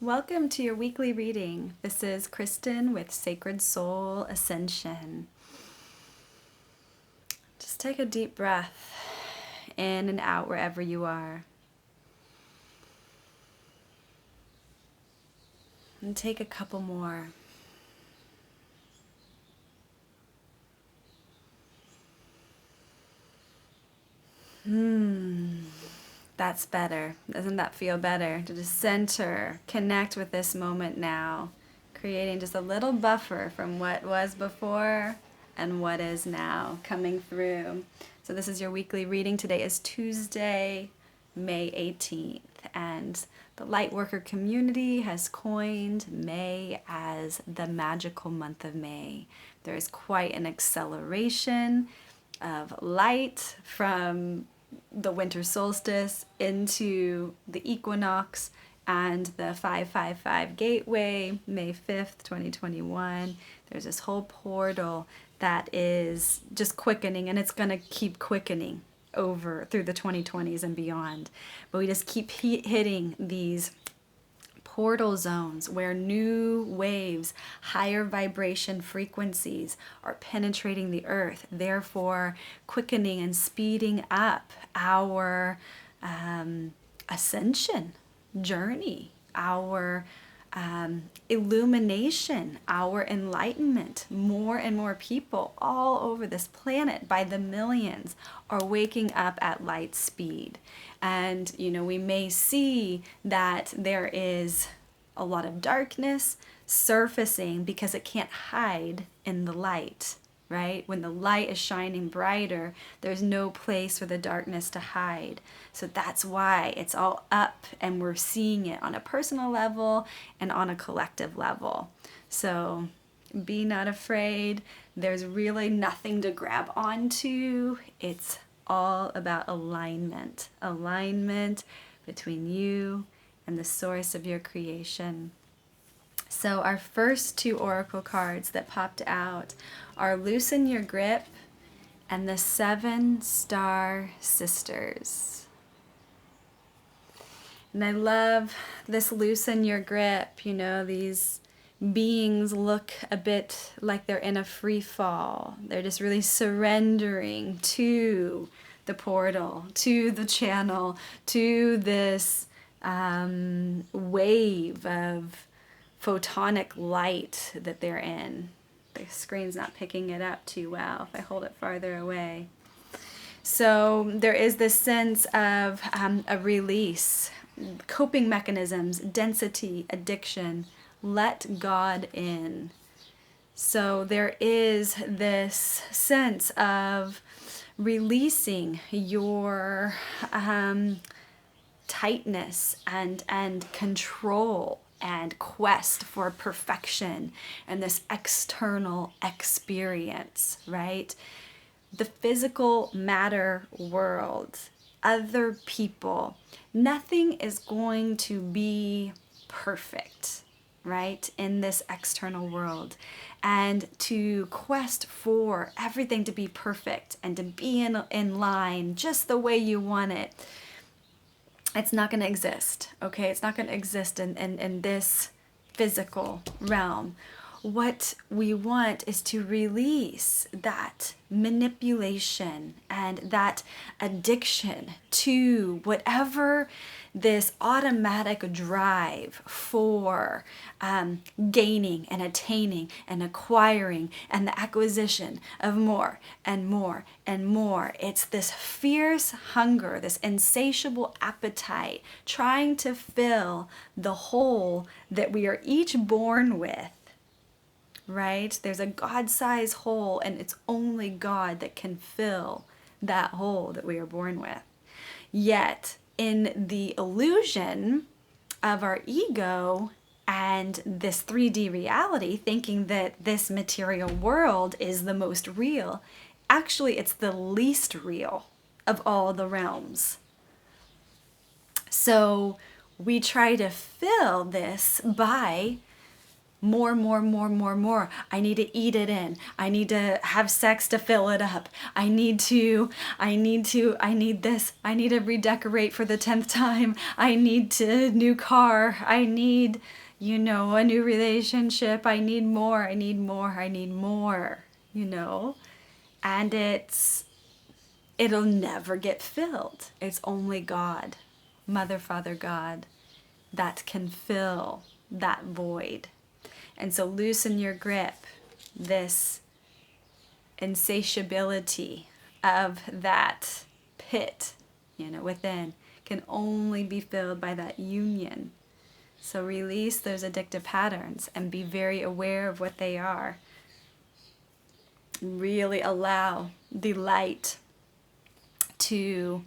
Welcome to your weekly reading. This is Kristen with Sacred Soul Ascension. Just take a deep breath in and out wherever you are. And take a couple more. That's better. Doesn't that feel better? To just center, connect with this moment now, creating just a little buffer from what was before and what is now coming through. So this is your weekly reading. Today is Tuesday, May 18th, and the Lightworker community has coined May as the magical month of May. There is quite an acceleration of light from the winter solstice into the equinox and the 555 gateway, May 5th, 2021. There's this whole portal that is just quickening, and it's going to keep quickening over through the 2020s and beyond. But we just keep hitting these portal zones where new waves, higher vibration frequencies are penetrating the earth, therefore quickening and speeding up our ascension journey, our illumination, our enlightenment. More and more people all over this planet by the millions are waking up at light speed. And, we may see that there is a lot of darkness surfacing because it can't hide in the light, right? When the light is shining brighter, there's no place for the darkness to hide. So that's why it's all up, and we're seeing it on a personal level and on a collective level. So be not afraid. There's really nothing to grab onto. It's all about alignment. Alignment between you and the source of your creation. So our first two oracle cards that popped out are Loosen Your Grip and the 7-Star Sisters. And I love this Loosen Your Grip. These beings look a bit like they're in a free fall. They're just really surrendering to the portal, to the channel, to this wave of photonic light that they're in. The screen's not picking it up too well if I hold it farther away. So there is this sense of a release, coping mechanisms, density, addiction. Let God in. So there is this sense of releasing your tightness and control and quest for perfection and this external experience, right? The physical matter world, other people, nothing is going to be perfect, right, in this external world. And to quest for everything to be perfect and to be in line just the way you want it, it's not going to exist, okay? It's not going to exist in this physical realm. What we want is to release that manipulation and that addiction to whatever this automatic drive for gaining and attaining and acquiring and the acquisition of more and more and more. It's this fierce hunger, this insatiable appetite, trying to fill the hole that we are each born with. Right? There's a God-sized hole, and it's only God that can fill that hole that we are born with. Yet, in the illusion of our ego and this 3D reality, thinking that this material world is the most real, actually it's the least real of all the realms. So we try to fill this by More, more, more, more, more. I need to eat it in. I need to have sex to fill it up. I need this. I need to redecorate for the 10th time. I need a new car. I need, a new relationship. I need more. I need more. I need more, And it'll never get filled. It's only God, Mother, Father, God, that can fill that void. And so loosen your grip, this insatiability of that pit, within can only be filled by that union. So release those addictive patterns and be very aware of what they are. Really allow the light to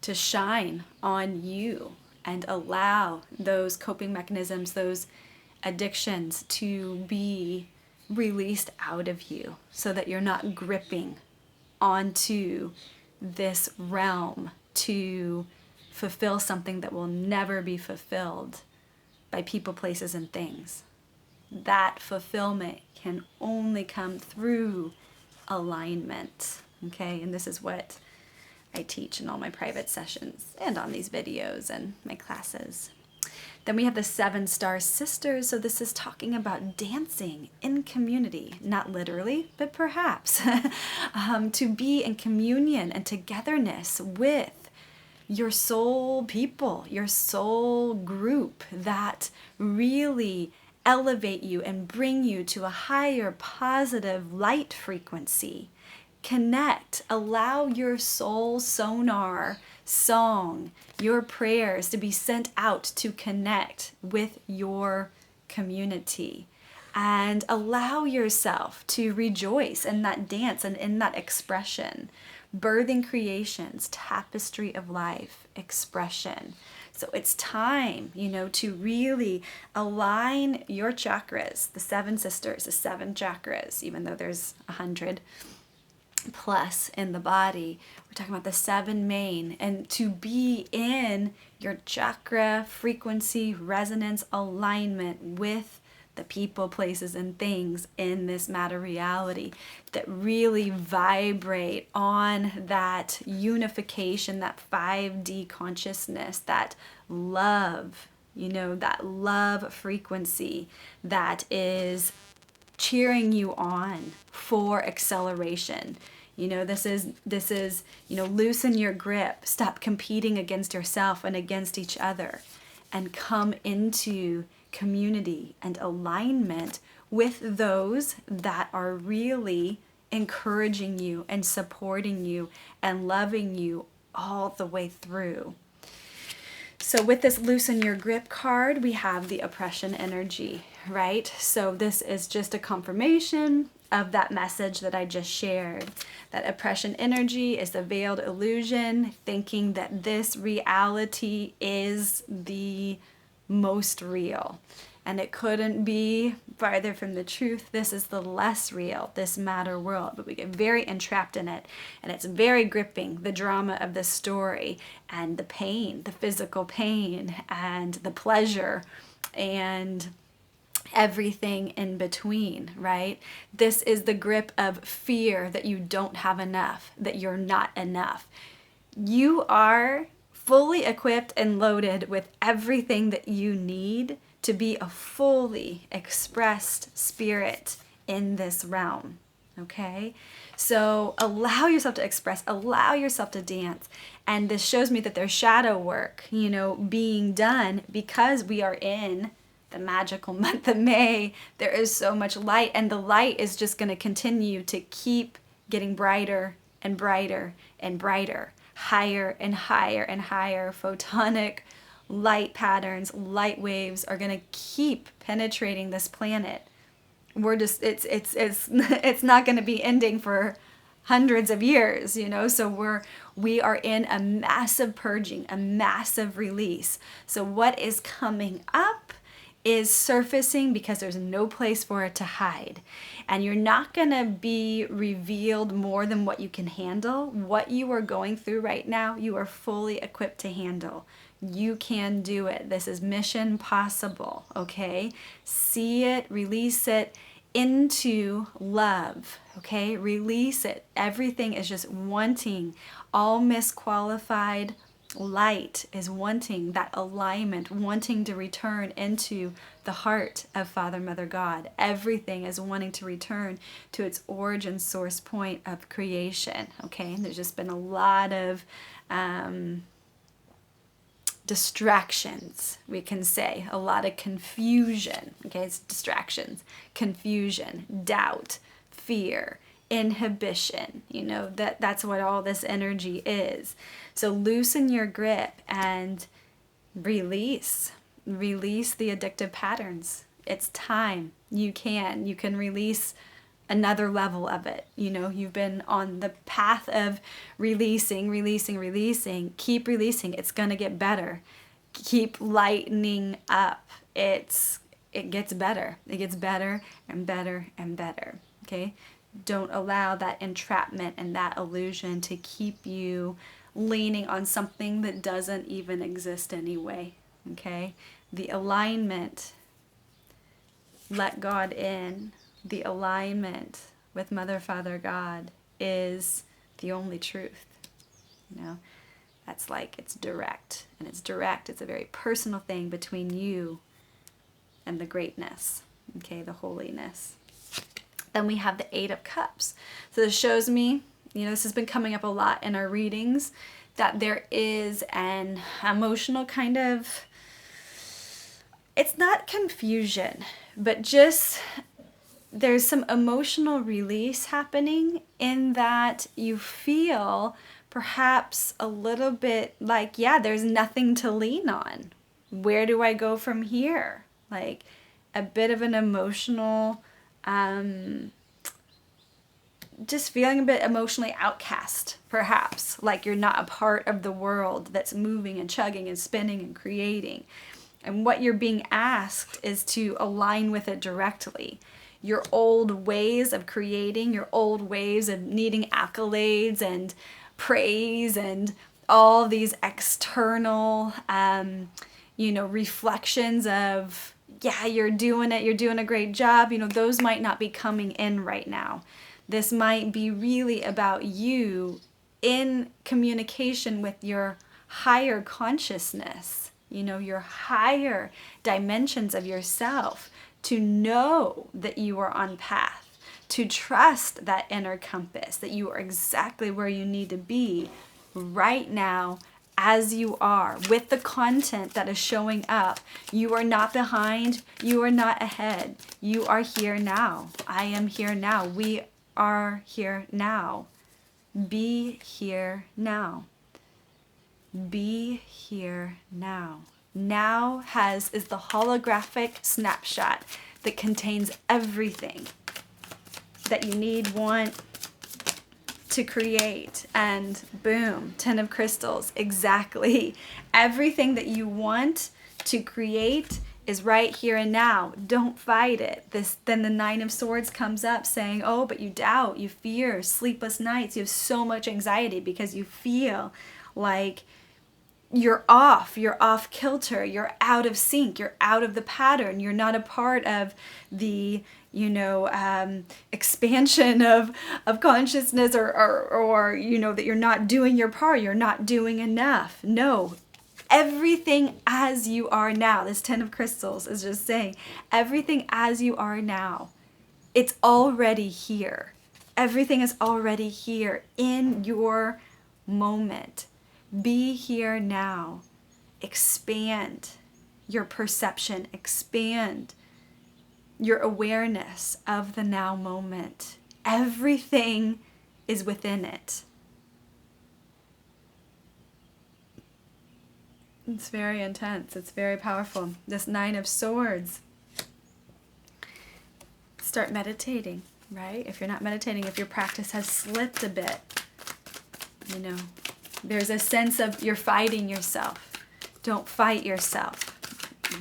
shine on you and allow those coping mechanisms, those addictions to be released out of you so that you're not gripping onto this realm to fulfill something that will never be fulfilled by people, places, and things. That fulfillment can only come through alignment. Okay, and this is what I teach in all my private sessions and on these videos and my classes. Then we have the 7-star sisters. So this is talking about dancing in community, not literally, but perhaps to be in communion and togetherness with your soul people, your soul group that really elevate you and bring you to a higher positive light frequency. Connect, allow your soul sonar song, your prayers to be sent out to connect with your community, and allow yourself to rejoice in that dance and in that expression. Birthing creations, tapestry of life, expression. So it's time, to really align your chakras, the 7 sisters, the 7 chakras, even though there's 100 plus in the body. We're talking about the 7 main, and to be in your chakra frequency resonance alignment with the people, places, and things in this matter reality that really vibrate on that unification, that 5D consciousness, that love, that love frequency that is cheering you on for acceleration. This is, loosen your grip, stop competing against yourself and against each other, and come into community and alignment with those that are really encouraging you and supporting you and loving you all the way through. So with this loosen your grip card, we have the oppression energy, right? So this is just a confirmation of that message that I just shared. That oppression energy is the veiled illusion, thinking that this reality is the most real. And it couldn't be farther from the truth. This is the less real, this matter world. But we get very entrapped in it. And it's very gripping, the drama of the story and the pain, the physical pain and the pleasure and everything in between, right? This is the grip of fear that you don't have enough, that you're not enough. You are fully equipped and loaded with everything that you need to be a fully expressed spirit in this realm, okay? So allow yourself to express, allow yourself to dance. And this shows me that there's shadow work, being done because we are in the magical month of May. There is so much light, and the light is just going to continue to keep getting brighter and brighter and brighter, higher and higher and higher. Photonic light patterns, light waves are going to keep penetrating this planet. We're just, it's not going to be ending for hundreds of years, so we are in a massive purging, a massive release. So what is coming up is surfacing because there's no place for it to hide. And you're not going to be revealed more than what you can handle. What you are going through right now, you are fully equipped to handle. You can do it. This is mission possible, okay? See it, release it into love, okay? Release it. Everything is just wanting. All misqualified light is wanting that alignment, wanting to return into the heart of Father, Mother, God. Everything is wanting to return to its origin source point of creation, okay? And there's just been a lot of distractions, we can say, a lot of confusion, okay? It's distractions, confusion, doubt, fear, inhibition, that's what all this energy is. So loosen your grip and release the addictive patterns. It's time. You can release another level of it. You've been on the path of releasing. Keep releasing. It's going to get better. Keep lightening up. It gets better. It gets better and better and better. Okay? Don't allow that entrapment and that illusion to keep you leaning on something that doesn't even exist anyway. Okay? The alignment, let God in. The alignment with Mother, Father, God is the only truth. That's like, it's direct. And it's direct. It's a very personal thing between you and the greatness. Okay, the holiness. Then we have the Eight of Cups. So this shows me, this has been coming up a lot in our readings, that there is an emotional kind of, it's not confusion, but just there's some emotional release happening in that you feel perhaps a little bit like, there's nothing to lean on. Where do I go from here? Like a bit of an emotional, just feeling a bit emotionally outcast, perhaps. Like you're not a part of the world that's moving and chugging and spinning and creating. And what you're being asked is to align with it directly. Your old ways of creating, your old ways of needing accolades and praise and all these external, reflections of, you're doing it, you're doing a great job, those might not be coming in right now. This might be really about you in communication with your higher consciousness, your higher dimensions of yourself, to know that you are on path, to trust that inner compass, that you are exactly where you need to be right now as you are, with the content that is showing up. You are not behind, you are not ahead. You are here now. I am here now. We are here now. Be here now. Be here now. Now is the holographic snapshot that contains everything that you need, want to create, and boom, 10 of crystals, exactly. Everything that you want to create is right here and now. Don't fight it. Then the 9 of Swords comes up saying, oh, but you doubt, you fear, sleepless nights, you have so much anxiety because you feel like you're off kilter, you're out of sync, you're out of the pattern, you're not a part of the expansion of consciousness, or that you're not doing your part, you're not doing enough. No, everything as you are now, this 10 of crystals is just saying, everything as you are now, it's already here. Everything is already here in your moment. Be here now. Expand your perception. Expand your awareness of the now moment. Everything is within it. It's very intense. It's very powerful. This 9 of Swords. Start meditating, right? If you're not meditating, if your practice has slipped a bit, there's a sense of you're fighting yourself. Don't fight yourself.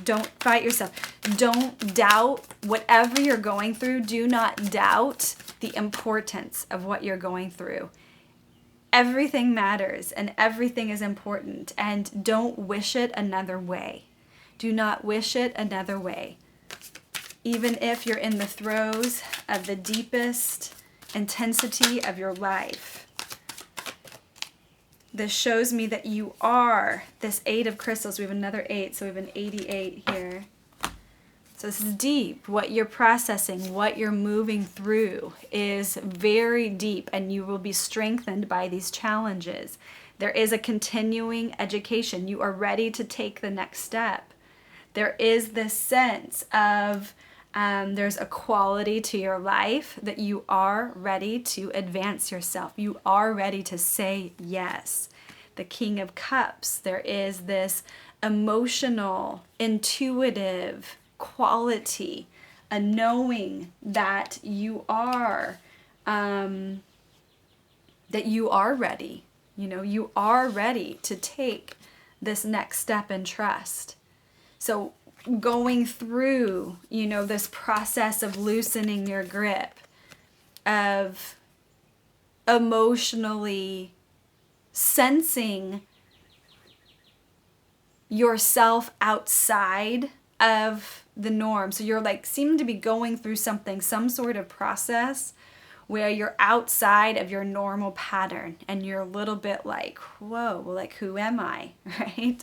Don't fight yourself. Don't doubt whatever you're going through. Do not doubt the importance of what you're going through. Everything matters and everything is important, and don't wish it another way. Do not wish it another way. Even if you're in the throes of the deepest intensity of your life. This shows me that you are this 8 of crystals. We have another 8, so we have an 88 here. So this is deep. What you're processing, what you're moving through is very deep, and you will be strengthened by these challenges. There is a continuing education. You are ready to take the next step. There is this sense of there's a quality to your life that you are ready to advance yourself. You are ready to say yes. The King of Cups, there is this emotional, intuitive quality, a knowing that you are ready. You know, you are ready to take this next step in trust. So going through, you know, this process of loosening your grip, of emotionally sensing yourself outside of the norm. So you're like, seem to be going through something, some sort of process where you're outside of your normal pattern and you're a little bit like, whoa, like, who am I, right?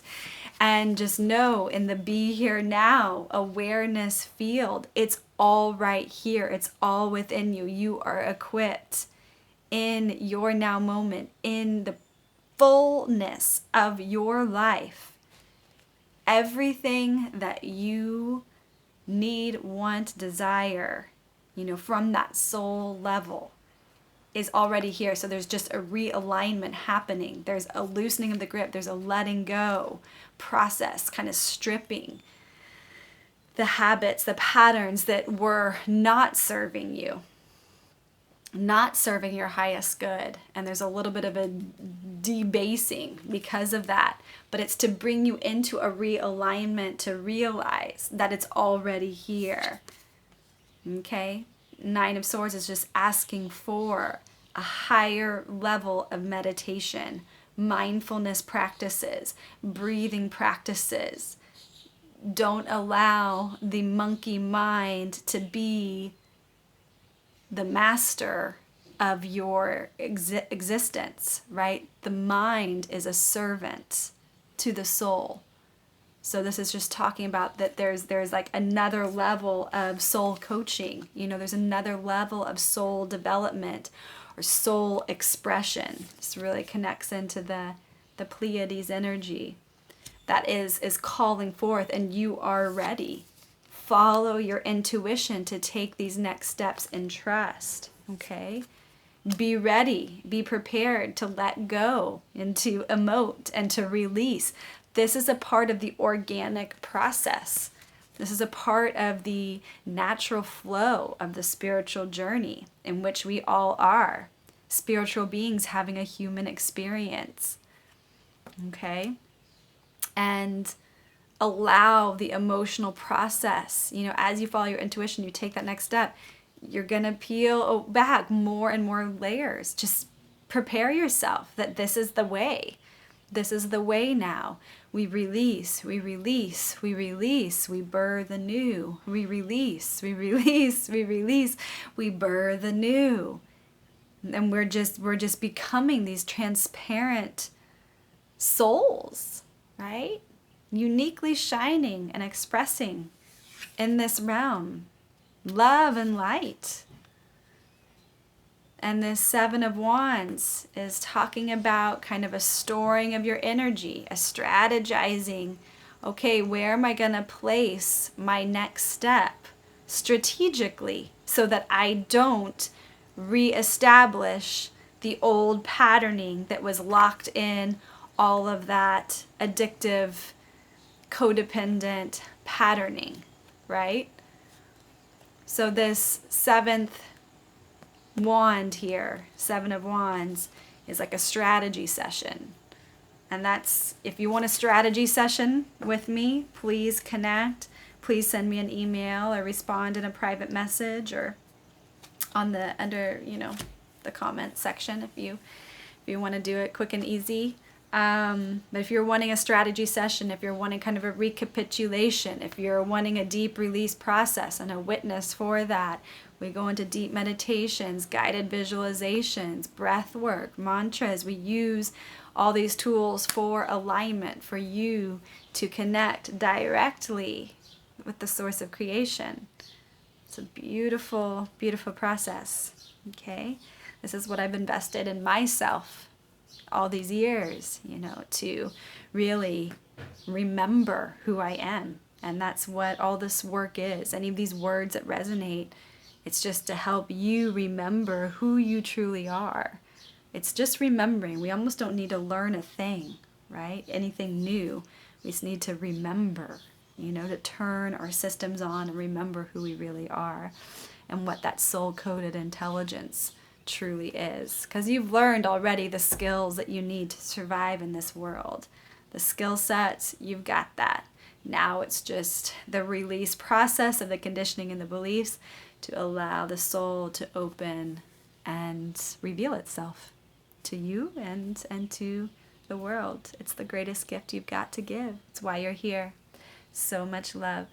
And just know in the be here now awareness field, it's all right here. It's all within you. You are equipped in your now moment, in the fullness of your life. Everything that you need, want, desire, you know, from that soul level is already here. So there's just a realignment happening. There's a loosening of the grip. There's a letting go process, kind of stripping the habits, the patterns that were not serving you, not serving your highest good. And there's a little bit of a debasing because of that. But it's to bring you into a realignment, to realize that it's already here. Okay? 9 of Swords is just asking for a higher level of meditation, mindfulness practices, breathing practices. Don't allow the monkey mind to be the master of your existence, right? The mind is a servant to the soul. So this is just talking about that there's like another level of soul coaching. You know, there's another level of soul development or soul expression. This really connects into the Pleiades energy that is calling forth, and you are ready. Follow your intuition to take these next steps in trust, okay? Be ready, be prepared to let go and to emote and to release. This is a part of the organic process. This is a part of the natural flow of the spiritual journey in which we all are. Spiritual beings having a human experience. Okay? And allow the emotional process. You know, as you follow your intuition, you take that next step, you're going to peel back more and more layers. Just prepare yourself that this is the way. This is the way now. We release, we release, we release, we birth anew. We release, we release, we release, we birth anew. And we're just becoming these transparent souls, right? Uniquely shining and expressing in this realm love and light. And this 7 of Wands is talking about kind of a storing of your energy, a strategizing. Okay, where am I going to place my next step strategically so that I don't reestablish the old patterning that was locked in all of that addictive, codependent patterning, right? So this 7th wand here, 7 of Wands, is like a strategy session. And that's, if you want a strategy session with me, please connect. Please send me an email or respond in a private message or on the under, you know, the comment section if you if you want to do it quick and easy. But if you're wanting a strategy session, if you're wanting kind of a recapitulation, if you're wanting a deep release process and a witness for that, we go into deep meditations, guided visualizations, breath work, mantras. We use all these tools for alignment, for you to connect directly with the source of creation. It's a beautiful, beautiful process. Okay? This is what I've invested in myself all these years, to really remember who I am. And that's what all this work is. Any of these words that resonate, it's just to help you remember who you truly are. It's just remembering. We almost don't need to learn a thing, right? Anything new. We just need to remember, to turn our systems on and remember who we really are and what that soul-coded intelligence truly is. Because you've learned already the skills that you need to survive in this world. The skill sets, you've got that. Now it's just the release process of the conditioning and the beliefs to allow the soul to open and reveal itself to you and to the world. It's the greatest gift you've got to give. It's why you're here. So much love.